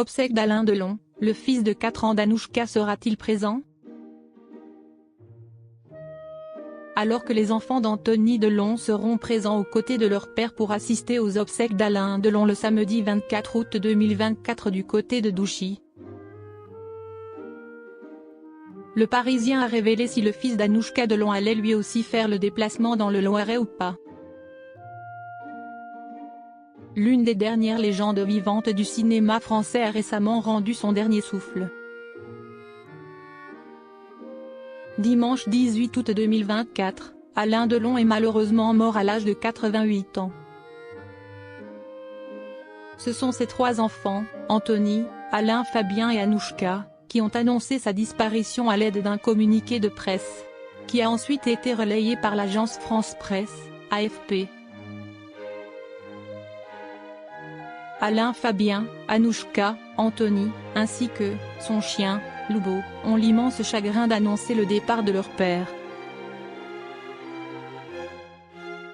Obsèques d'Alain Delon, le fils de 4 ans d'Anouchka sera-t-il présent? Alors que les enfants d'Anthony Delon seront présents aux côtés de leur père pour assister aux obsèques d'Alain Delon le samedi 24 août 2024 du côté de Douchy. Le Parisien a révélé si le fils d'Anouchka Delon allait lui aussi faire le déplacement dans le Loiret ou pas. L'une des dernières légendes vivantes du cinéma français a récemment rendu son dernier souffle. Dimanche 18 août 2024, Alain Delon est malheureusement mort à l'âge de 88 ans. Ce sont ses 3 enfants, Anthony, Alain Fabien et Anouchka, qui ont annoncé sa disparition à l'aide d'un communiqué de presse, qui a ensuite été relayé par l'agence France Presse, AFP. Alain Fabien, Anouchka, Anthony, ainsi que son chien, Loubo, ont l'immense chagrin d'annoncer le départ de leur père.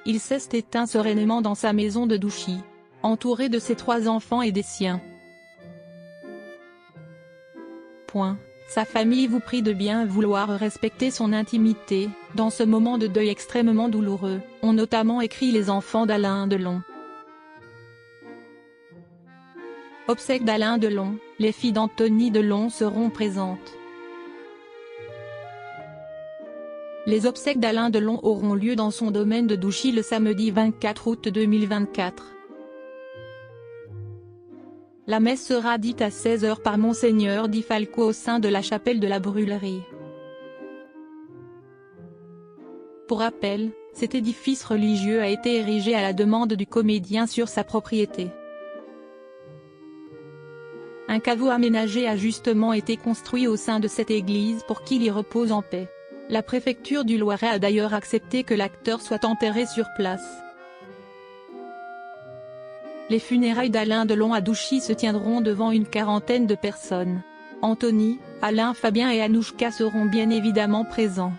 Il s'est éteint sereinement dans sa maison de Douchy, entouré de ses 3 enfants et des siens. Sa famille vous prie de bien vouloir respecter son intimité, dans ce moment de deuil extrêmement douloureux, ont notamment écrit les enfants d'Alain Delon. Obsèques d'Alain Delon, les filles d'Anthony Delon seront présentes. Les obsèques d'Alain Delon auront lieu dans son domaine de Douchy le samedi 24 août 2024. La messe sera dite à 16 h par Monseigneur Di Falco au sein de la chapelle de la Brûlerie. Pour rappel, cet édifice religieux a été érigé à la demande du comédien sur sa propriété. Un caveau aménagé a justement été construit au sein de cette église pour qu'il y repose en paix. La préfecture du Loiret a d'ailleurs accepté que l'acteur soit enterré sur place. Les funérailles d'Alain Delon à Douchy se tiendront devant une 40aine de personnes. Anthony, Alain Fabien et Anouchka seront bien évidemment présents.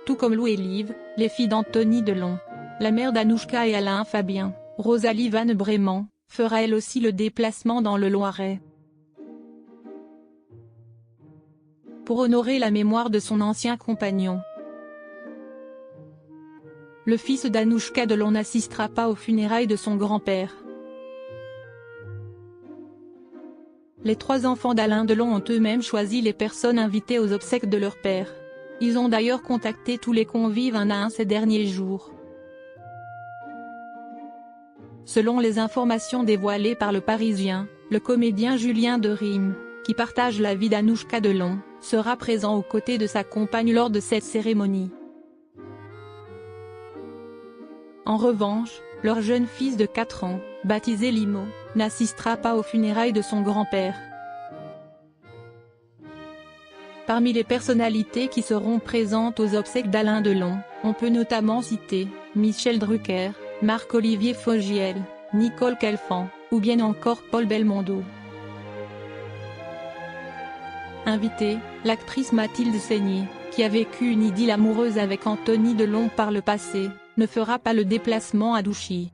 Tout comme Lou et Liv, les filles d'Anthony Delon. La mère d'Anouchka et Alain Fabien, Rosalie Van Brément, fera elle aussi le déplacement dans le Loiret. Pour honorer la mémoire de son ancien compagnon. Le fils d'Anouchka Delon n'assistera pas aux funérailles de son grand-père. Les 3 enfants d'Alain Delon ont eux-mêmes choisi les personnes invitées aux obsèques de leur père. Ils ont d'ailleurs contacté tous les convives un à un ces derniers jours. Selon les informations dévoilées par le Parisien, le comédien Julien Derime, qui partage la vie d'Anouchka Delon, sera présent aux côtés de sa compagne lors de cette cérémonie. En revanche, leur jeune fils de 4 ans, baptisé Limo, n'assistera pas aux funérailles de son grand-père. Parmi les personnalités qui seront présentes aux obsèques d'Alain Delon, on peut notamment citer Michel Drucker, Marc-Olivier Fogiel, Nicole Calfan, ou bien encore Paul Belmondo. Invitée, l'actrice Mathilde Seigner, qui a vécu une idylle amoureuse avec Anthony Delon par le passé, ne fera pas le déplacement à Douchy.